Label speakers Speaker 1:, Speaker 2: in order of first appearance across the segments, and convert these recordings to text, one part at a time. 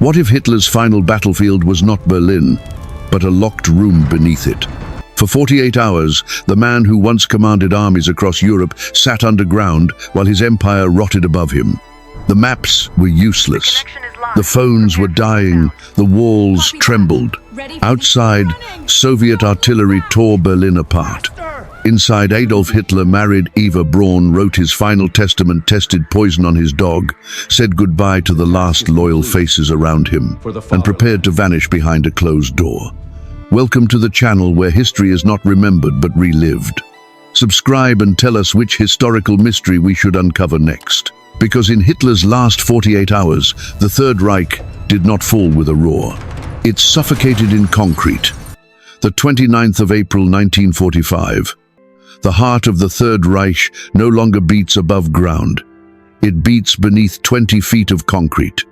Speaker 1: What if Hitler's final battlefield was not Berlin, but a locked room beneath it? For 48 hours, the man who once commanded armies across Europe sat underground while his empire rotted above him. The maps were useless. The phones were dying. The walls trembled. Outside, Soviet artillery tore Berlin apart. Inside, Adolf Hitler married Eva Braun, wrote his final testament, tested poison on his dog, said goodbye to the last loyal faces around him, and prepared to vanish behind a closed door. Welcome to the channel where history is not remembered but relived. Subscribe and tell us which historical mystery we should uncover next. Because in Hitler's last 48 hours, the Third Reich did not fall with a roar. It suffocated in concrete. The 29th of April 1945. The heart of the Third Reich no longer beats above ground. It beats beneath 20 feet of concrete.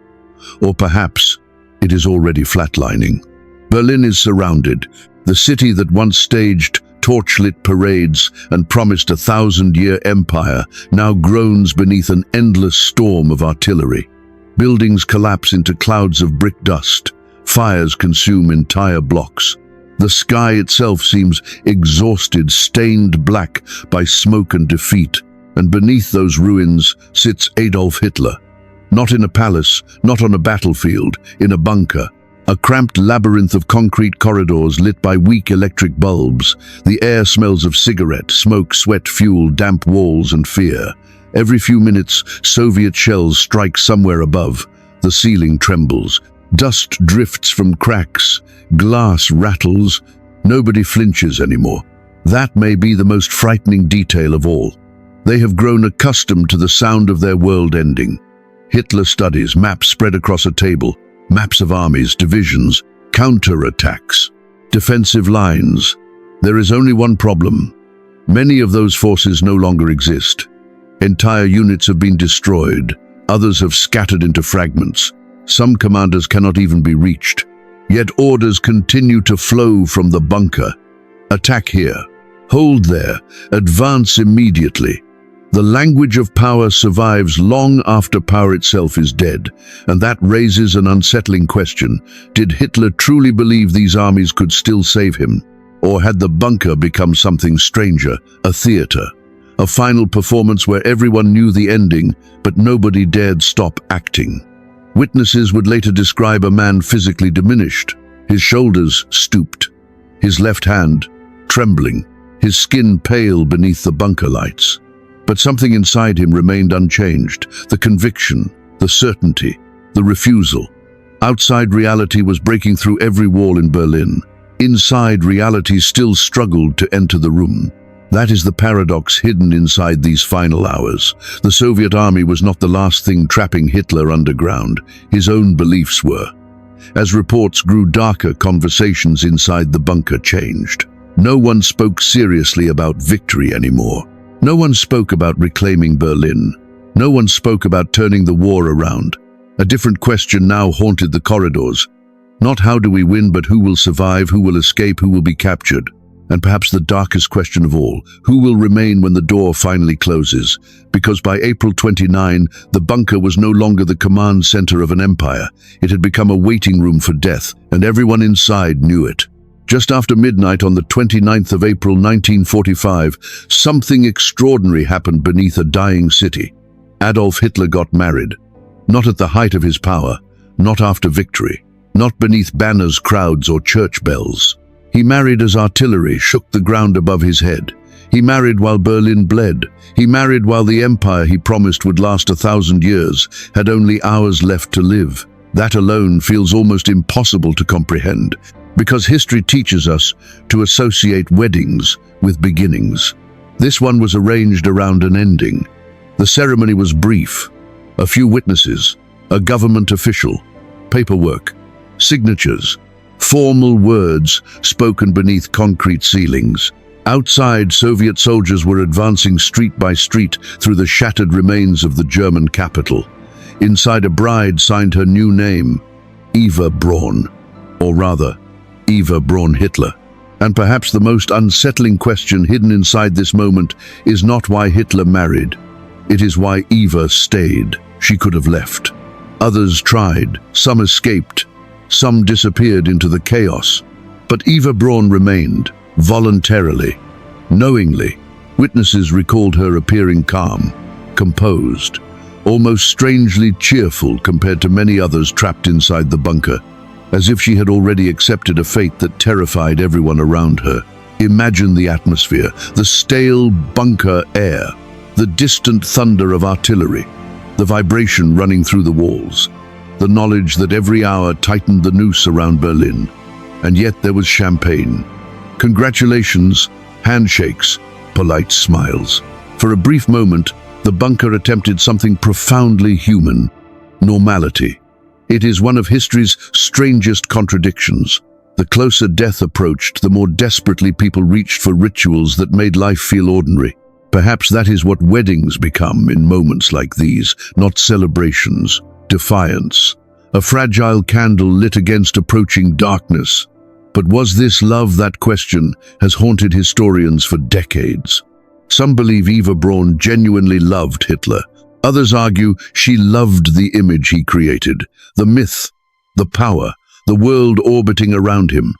Speaker 1: Or perhaps it is already flatlining. Berlin is surrounded. The city that once staged torchlit parades and promised a 1,000-year empire now groans beneath an endless storm of artillery. Buildings collapse into clouds of brick dust. Fires consume entire blocks. The sky itself seems exhausted, stained black by smoke and defeat. And beneath those ruins sits Adolf Hitler. Not in a palace, not on a battlefield, in a bunker. A cramped labyrinth of concrete corridors lit by weak electric bulbs. The air smells of cigarette, smoke, sweat, fuel, damp walls, and fear. Every few minutes, Soviet shells strike somewhere above. The ceiling trembles. Dust drifts from cracks. Glass rattles. Nobody flinches anymore. That may be the most frightening detail of all. They have grown accustomed to the sound of their world ending. Hitler studies, maps spread across a table. Maps of armies, divisions, counter-attacks, defensive lines. There is only one problem. Many of those forces no longer exist. Entire units have been destroyed. Others have scattered into fragments. Some commanders cannot even be reached. Yet orders continue to flow from the bunker. Attack here. Hold there. Advance immediately. The language of power survives long after power itself is dead, and that raises an unsettling question. Did Hitler truly believe these armies could still save him? Or had the bunker become something stranger, a theater? A final performance where everyone knew the ending, but nobody dared stop acting. Witnesses would later describe a man physically diminished, his shoulders stooped, his left hand trembling, his skin pale beneath the bunker lights. But something inside him remained unchanged, the conviction, the certainty, the refusal. Outside reality was breaking through every wall in Berlin. Inside reality still struggled to enter the room. That is the paradox hidden inside these final hours. The Soviet army was not the last thing trapping Hitler underground. His own beliefs were. As reports grew darker, conversations inside the bunker changed. No one spoke seriously about victory anymore. No one spoke about reclaiming Berlin. No one spoke about turning the war around. A different question now haunted the corridors. Not how do we win, but who will survive, who will escape, who will be captured. And perhaps the darkest question of all, who will remain when the door finally closes? Because by April 29, the bunker was no longer the command center of an empire. It had become a waiting room for death, and everyone inside knew it. Just after midnight on the 29th of April 1945, something extraordinary happened beneath a dying city. Adolf Hitler got married. Not at the height of his power, not after victory, not beneath banners, crowds, or church bells. He married as artillery shook the ground above his head. He married while Berlin bled. He married while the empire he promised would last 1,000 years had only hours left to live. That alone feels almost impossible to comprehend, because history teaches us to associate weddings with beginnings. This one was arranged around an ending. The ceremony was brief. A few witnesses, a government official, paperwork, signatures, formal words spoken beneath concrete ceilings. Outside, Soviet soldiers were advancing street by street through the shattered remains of the German capital. Inside, a bride signed her new name, Eva Braun, or rather, Eva Braun Hitler. And perhaps the most unsettling question hidden inside this moment is not why Hitler married. It is why Eva stayed. She could have left. Others tried, some escaped, some disappeared into the chaos. But Eva Braun remained, voluntarily, knowingly. Witnesses recalled her appearing calm, composed, almost strangely cheerful compared to many others trapped inside the bunker, as if she had already accepted a fate that terrified everyone around her. Imagine the atmosphere, the stale bunker air, the distant thunder of artillery, the vibration running through the walls, the knowledge that every hour tightened the noose around Berlin. And yet there was champagne. Congratulations, handshakes, polite smiles. For a brief moment, the bunker attempted something profoundly human: normality. It is one of history's strangest contradictions. The closer death approached, the more desperately people reached for rituals that made life feel ordinary. Perhaps that is what weddings become in moments like these, not celebrations, defiance. A fragile candle lit against approaching darkness. But was this love? That question has haunted historians for decades. Some believe Eva Braun genuinely loved Hitler. Others argue she loved the image he created, the myth, the power, the world orbiting around him.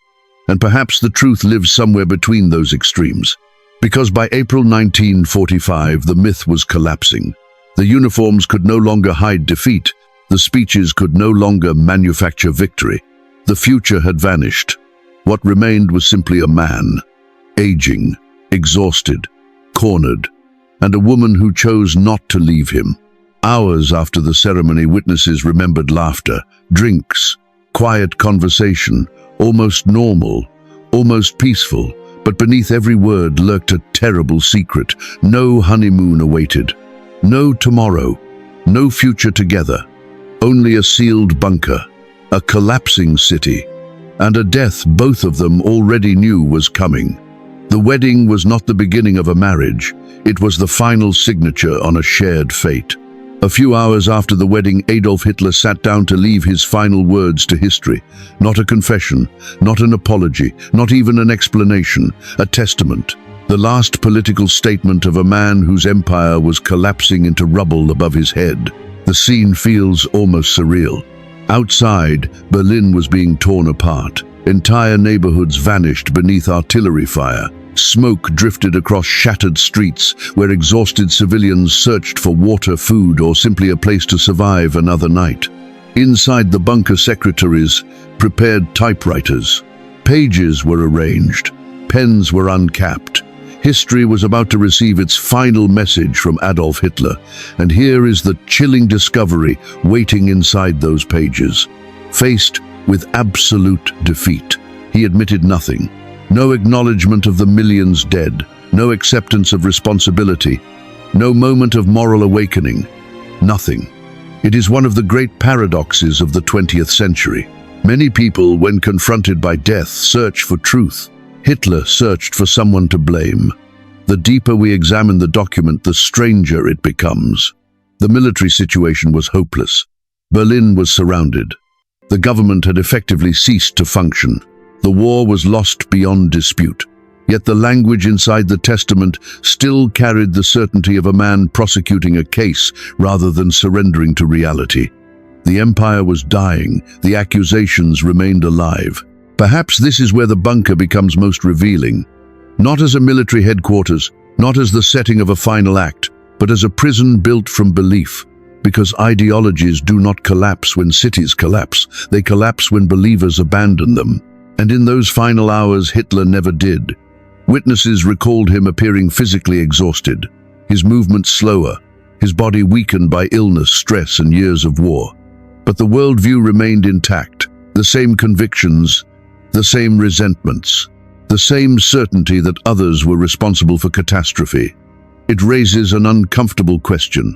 Speaker 1: And perhaps the truth lives somewhere between those extremes. Because by April 1945, the myth was collapsing. The uniforms could no longer hide defeat. The speeches could no longer manufacture victory. The future had vanished. What remained was simply a man, aging, exhausted, cornered, and a woman who chose not to leave him. Hours after the ceremony, witnesses remembered laughter, drinks, quiet conversation, almost normal, almost peaceful, but beneath every word lurked a terrible secret. No honeymoon awaited, no tomorrow, no future together, only a sealed bunker, a collapsing city, and a death both of them already knew was coming. The wedding was not the beginning of a marriage, it was the final signature on a shared fate. A few hours after the wedding, Adolf Hitler sat down to leave his final words to history. Not a confession, not an apology, not even an explanation, a testament. The last political statement of a man whose empire was collapsing into rubble above his head. The scene feels almost surreal. Outside, Berlin was being torn apart. Entire neighborhoods vanished beneath artillery fire. Smoke drifted across shattered streets where exhausted civilians searched for water, food, or simply a place to survive another night. Inside the bunker, secretaries prepared typewriters. Pages were arranged. Pens were uncapped. History was about to receive its final message from Adolf Hitler, and here is the chilling discovery waiting inside those pages. Faced with absolute defeat, he admitted nothing. No acknowledgement of the millions dead, no acceptance of responsibility, no moment of moral awakening, nothing. It is one of the great paradoxes of the 20th century. Many people, when confronted by death, search for truth. Hitler searched for someone to blame. The deeper we examine the document, the stranger it becomes. The military situation was hopeless. Berlin was surrounded. The government had effectively ceased to function. The war was lost beyond dispute. Yet the language inside the testament still carried the certainty of a man prosecuting a case rather than surrendering to reality. The empire was dying. The accusations remained alive. Perhaps this is where the bunker becomes most revealing. Not as a military headquarters, not as the setting of a final act, but as a prison built from belief. Because ideologies do not collapse when cities collapse, they collapse when believers abandon them. And in those final hours, Hitler never did. Witnesses recalled him appearing physically exhausted, his movements slower, his body weakened by illness, stress, and years of war. But the worldview remained intact, the same convictions, the same resentments, the same certainty that others were responsible for catastrophe. It raises an uncomfortable question.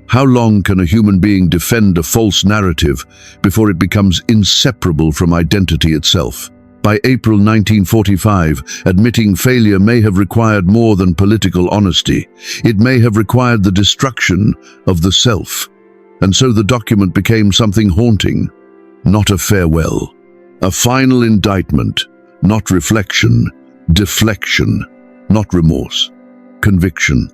Speaker 1: How long can a human being defend a false narrative before it becomes inseparable from identity itself? By April 1945, admitting failure may have required more than political honesty. It may have required the destruction of the self. And so the document became something haunting, not a farewell. A final indictment, not reflection, deflection, not remorse, conviction.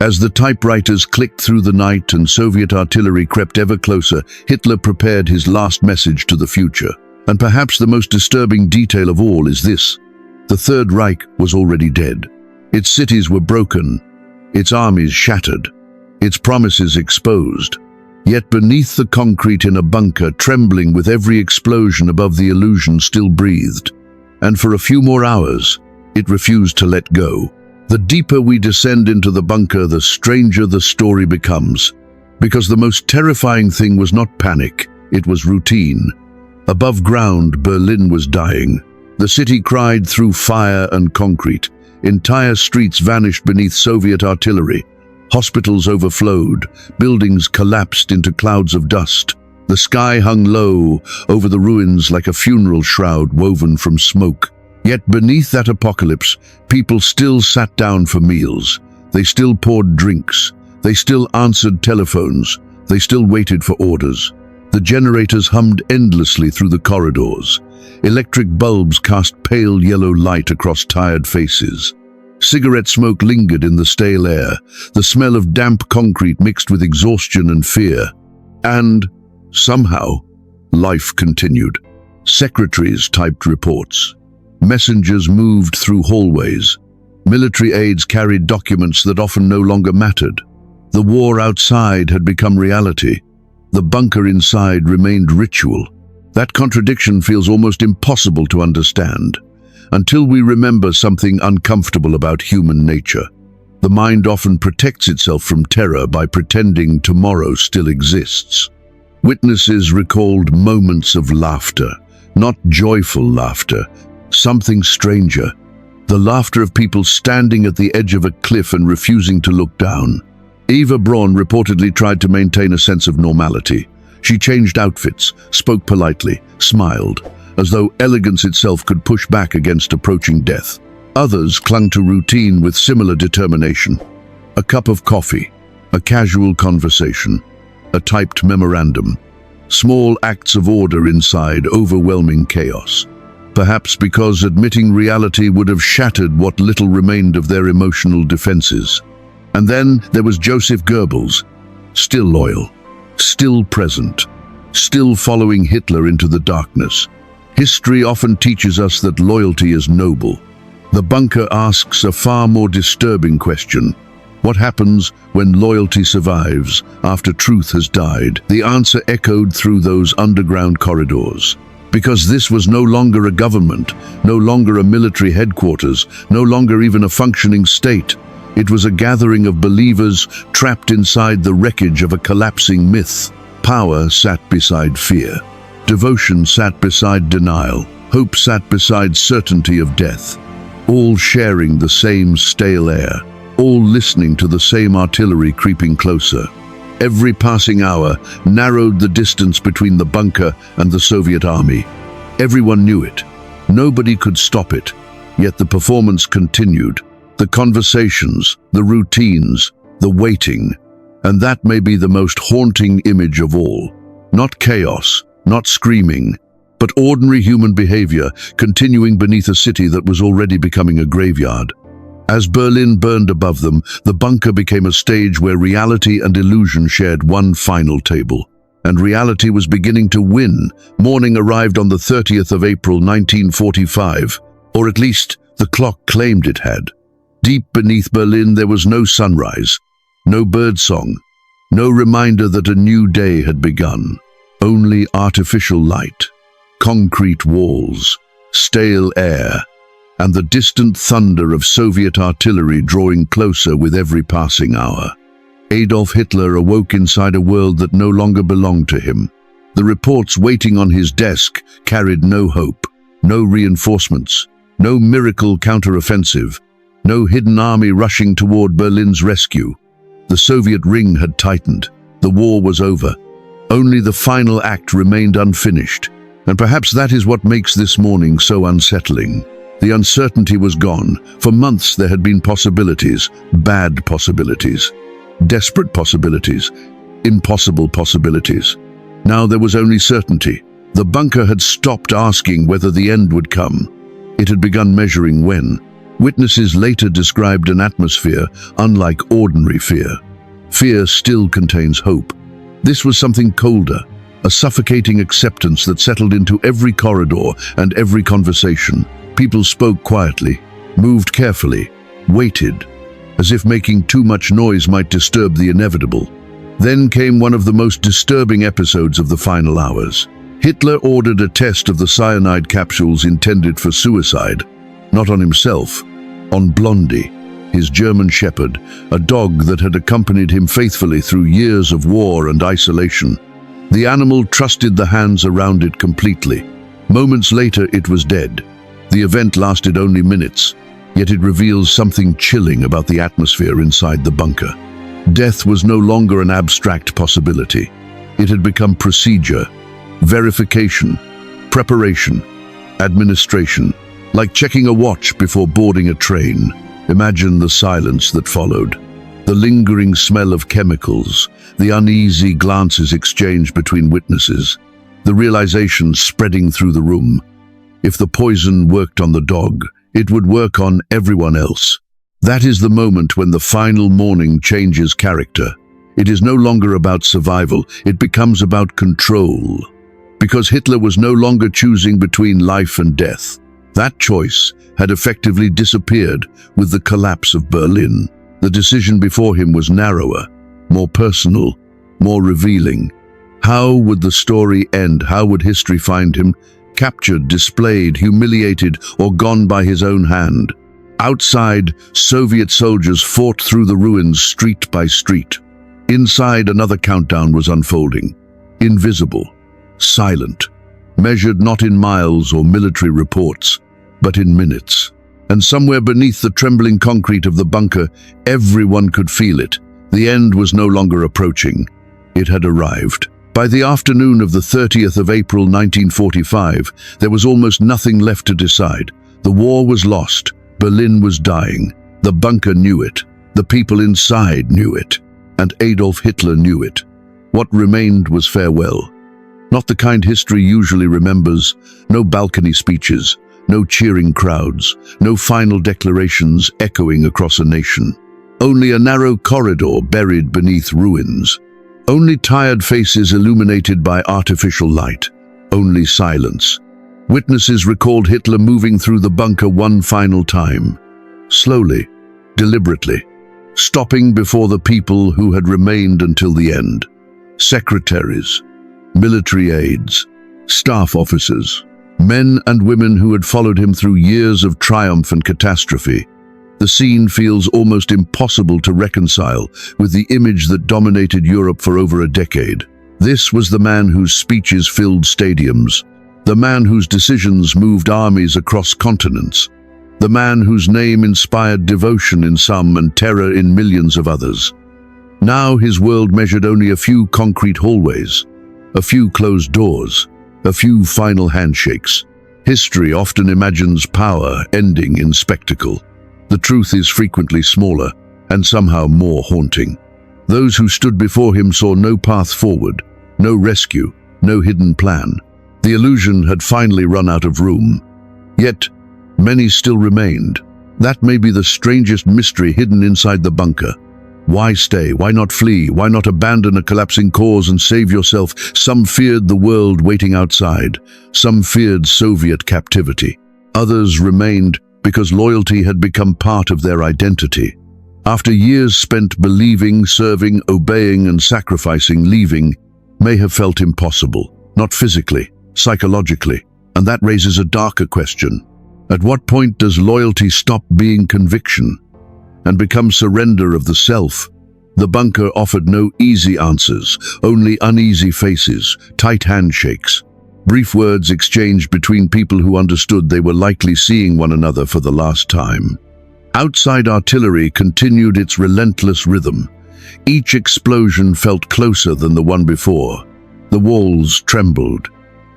Speaker 1: As the typewriters clicked through the night and Soviet artillery crept ever closer, Hitler prepared his last message to the future. And perhaps the most disturbing detail of all is this: the Third Reich was already dead. Its cities were broken, its armies shattered, its promises exposed. Yet beneath the concrete in a bunker, trembling with every explosion above, the illusion still breathed. And for a few more hours, it refused to let go. The deeper we descend into the bunker, the stranger the story becomes. Because the most terrifying thing was not panic, it was routine. Above ground, Berlin was dying. The city cried through fire and concrete. Entire streets vanished beneath Soviet artillery. Hospitals overflowed. Buildings collapsed into clouds of dust. The sky hung low over the ruins like a funeral shroud woven from smoke. Yet beneath that apocalypse, people still sat down for meals. They still poured drinks. They still answered telephones. They still waited for orders. The generators hummed endlessly through the corridors. Electric bulbs cast pale yellow light across tired faces. Cigarette smoke lingered in the stale air, the smell of damp concrete mixed with exhaustion and fear. And, somehow, life continued. Secretaries typed reports. Messengers moved through hallways. Military aides carried documents that often no longer mattered. The war outside had become reality. The bunker inside remained ritual. That contradiction feels almost impossible to understand, until we remember something uncomfortable about human nature. The mind often protects itself from terror by pretending tomorrow still exists. Witnesses recalled moments of laughter, not joyful laughter, something stranger. The laughter of people standing at the edge of a cliff and refusing to look down. Eva Braun reportedly tried to maintain a sense of normality. She changed outfits, spoke politely, smiled, as though elegance itself could push back against approaching death. Others clung to routine with similar determination. A cup of coffee, a casual conversation, a typed memorandum. Small acts of order inside overwhelming chaos. Perhaps because admitting reality would have shattered what little remained of their emotional defenses. And then there was Joseph Goebbels, still loyal, still present, still following Hitler into the darkness. History often teaches us that loyalty is noble. The bunker asks a far more disturbing question. What happens when loyalty survives after truth has died? The answer echoed through those underground corridors. Because this was no longer a government, no longer a military headquarters, no longer even a functioning state. It was a gathering of believers trapped inside the wreckage of a collapsing myth. Power sat beside fear. Devotion sat beside denial. Hope sat beside certainty of death. All sharing the same stale air. All listening to the same artillery creeping closer. Every passing hour narrowed the distance between the bunker and the Soviet army. Everyone knew it. Nobody could stop it. Yet the performance continued. The conversations, the routines, the waiting. And that may be the most haunting image of all. Not chaos, not screaming, but ordinary human behavior continuing beneath a city that was already becoming a graveyard. As Berlin burned above them, the bunker became a stage where reality and illusion shared one final table. And reality was beginning to win. Morning arrived on the 30th of April 1945, or at least the clock claimed it had. Deep beneath Berlin there was no sunrise, no birdsong, no reminder that a new day had begun. Only artificial light, concrete walls, stale air, and the distant thunder of Soviet artillery drawing closer with every passing hour. Adolf Hitler awoke inside a world that no longer belonged to him. The reports waiting on his desk carried no hope, no reinforcements, no miracle counteroffensive, no hidden army rushing toward Berlin's rescue. The Soviet ring had tightened. The war was over. Only the final act remained unfinished. And perhaps that is what makes this morning so unsettling. The uncertainty was gone. For months there had been possibilities, bad possibilities, desperate possibilities, impossible possibilities. Now there was only certainty. The bunker had stopped asking whether the end would come. It had begun measuring when. Witnesses later described an atmosphere unlike ordinary fear. Fear still contains hope. This was something colder, a suffocating acceptance that settled into every corridor and every conversation. People spoke quietly, moved carefully, waited, as if making too much noise might disturb the inevitable. Then came one of the most disturbing episodes of the final hours. Hitler ordered a test of the cyanide capsules intended for suicide, not on himself, on Blondie, his German shepherd, a dog that had accompanied him faithfully through years of war and isolation. The animal trusted the hands around it completely. Moments later, it was dead. The event lasted only minutes, yet it reveals something chilling about the atmosphere inside the bunker. Death was no longer an abstract possibility. It had become procedure, verification, preparation, administration, like checking a watch before boarding a train. Imagine the silence that followed. The lingering smell of chemicals, the uneasy glances exchanged between witnesses, the realization spreading through the room. If the poison worked on the dog, it would work on everyone else. That is the moment when the final morning changes character. It is no longer about survival, it becomes about control. Because Hitler was no longer choosing between life and death. That choice had effectively disappeared with the collapse of Berlin. The decision before him was narrower, more personal, more revealing. How would the story end? How would history find him? Captured, displayed, humiliated, or gone by his own hand? Outside, Soviet soldiers fought through the ruins street by street. Inside, another countdown was unfolding. Invisible, silent, measured not in miles or military reports, but in minutes. And somewhere beneath the trembling concrete of the bunker, everyone could feel it. The end was no longer approaching. It had arrived. By the afternoon of the 30th of April 1945, there was almost nothing left to decide. The war was lost. Berlin was dying. The bunker knew it. The people inside knew it. And Adolf Hitler knew it. What remained was farewell. Not the kind history usually remembers. No balcony speeches. No cheering crowds. No final declarations echoing across a nation. Only a narrow corridor buried beneath ruins. Only tired faces illuminated by artificial light. Only silence. Witnesses recalled Hitler moving through the bunker one final time. Slowly, deliberately, stopping before the people who had remained until the end. Secretaries, military aides, staff officers, men and women who had followed him through years of triumph and catastrophe. The scene feels almost impossible to reconcile with the image that dominated Europe for over a decade. This was the man whose speeches filled stadiums, the man whose decisions moved armies across continents, the man whose name inspired devotion in some and terror in millions of others. Now his world measured only a few concrete hallways, a few closed doors, a few final handshakes. History often imagines power ending in spectacle. The truth is frequently smaller and somehow more haunting. Those who stood before him saw no path forward, no rescue, no hidden plan. The illusion had finally run out of room. Yet, many still remained. That may be the strangest mystery hidden inside the bunker. Why stay? Why not flee? Why not abandon a collapsing cause and save yourself? Some feared the world waiting outside. Some feared Soviet captivity. Others remained because loyalty had become part of their identity. After years spent believing, serving, obeying, and sacrificing, leaving may have felt impossible, not physically, psychologically. And that raises a darker question. At what point does loyalty stop being conviction and become surrender of the self? The bunker offered no easy answers, only uneasy faces, tight handshakes, brief words exchanged between people who understood they were likely seeing one another for the last time. Outside, artillery continued its relentless rhythm. Each explosion felt closer than the one before. The walls trembled.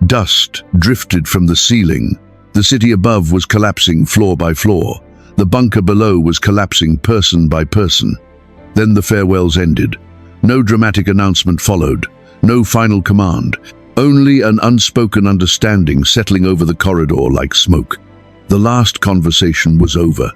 Speaker 1: Dust drifted from the ceiling. The city above was collapsing floor by floor. The bunker below was collapsing person by person. Then the farewells ended. No dramatic announcement followed. No final command. Only an unspoken understanding settling over the corridor like smoke. The last conversation was over.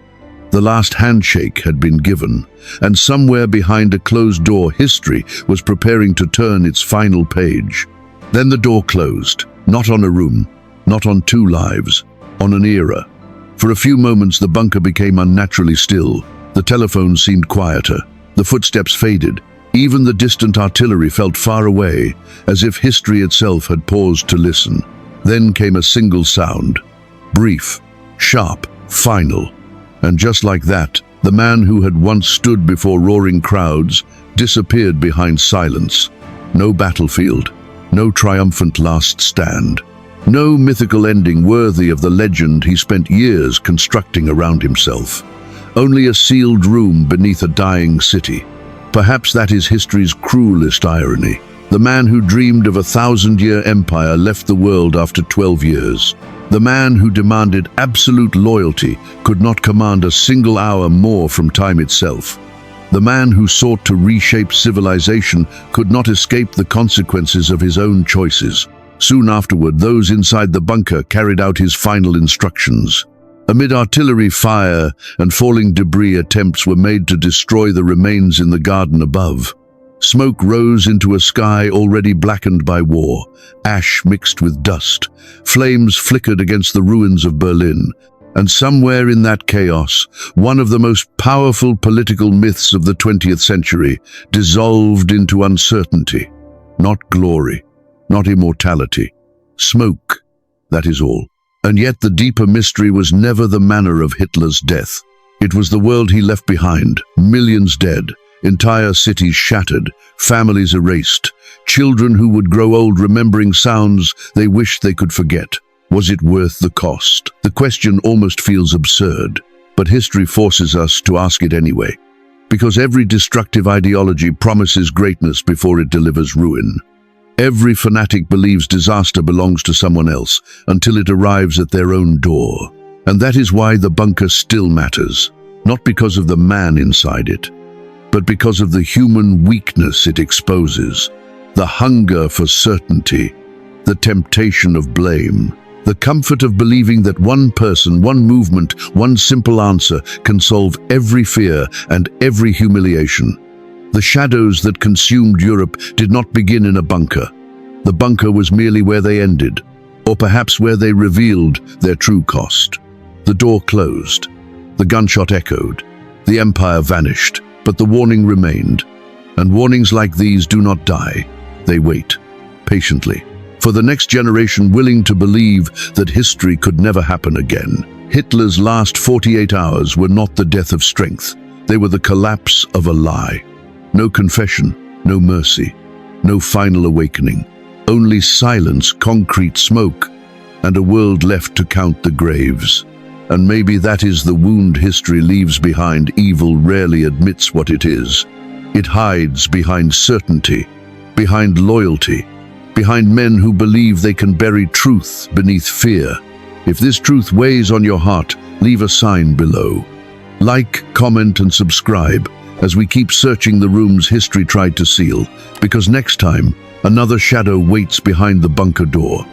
Speaker 1: The last handshake had been given, and somewhere behind a closed door, history was preparing to turn its final page. Then the door closed, not on a room, not on two lives, on an era. For a few moments the bunker became unnaturally still. The telephone seemed quieter. The footsteps faded. Even the distant artillery felt far away, as if history itself had paused to listen. Then came a single sound. Brief, sharp, final. And just like that, the man who had once stood before roaring crowds disappeared behind silence. No battlefield, no triumphant last stand. No mythical ending worthy of the legend he spent years constructing around himself. Only a sealed room beneath a dying city. Perhaps that is history's cruelest irony. The man who dreamed of a 1,000-year empire left the world after 12 years. The man who demanded absolute loyalty could not command a single hour more from time itself. The man who sought to reshape civilization could not escape the consequences of his own choices. Soon afterward, those inside the bunker carried out his final instructions. Amid artillery fire and falling debris, attempts were made to destroy the remains in the garden above. Smoke rose into a sky already blackened by war. Ash mixed with dust. Flames flickered against the ruins of Berlin. And somewhere in that chaos, one of the most powerful political myths of the 20th century dissolved into uncertainty. Not glory, not immortality. Smoke, that is all. And yet the deeper mystery was never the manner of Hitler's death. It was the world he left behind, millions dead, entire cities shattered, families erased, children who would grow old remembering sounds they wished they could forget. Was it worth the cost? The question almost feels absurd, but history forces us to ask it anyway. Because every destructive ideology promises greatness before it delivers ruin. Every fanatic believes disaster belongs to someone else until it arrives at their own door. And that is why the bunker still matters, not because of the man inside it, but because of the human weakness it exposes, the hunger for certainty, the temptation of blame, the comfort of believing that one person, one movement, one simple answer can solve every fear and every humiliation. The shadows that consumed Europe did not begin in a bunker. The bunker was merely where they ended, or perhaps where they revealed their true cost. The door closed. The gunshot echoed. The empire vanished, but the warning remained. And warnings like these do not die. They wait, patiently, for the next generation willing to believe that history could never happen again. Hitler's last 48 hours were not the death of strength. They were the collapse of a lie. No confession, no mercy, no final awakening. Only silence, concrete smoke, and a world left to count the graves. And maybe that is the wound history leaves behind. Evil rarely admits what it is. It hides behind certainty, behind loyalty, behind men who believe they can bury truth beneath fear. If this truth weighs on your heart, leave a sign below. Like, comment, and subscribe as we keep searching the rooms history tried to seal, because next time, another shadow waits behind the bunker door.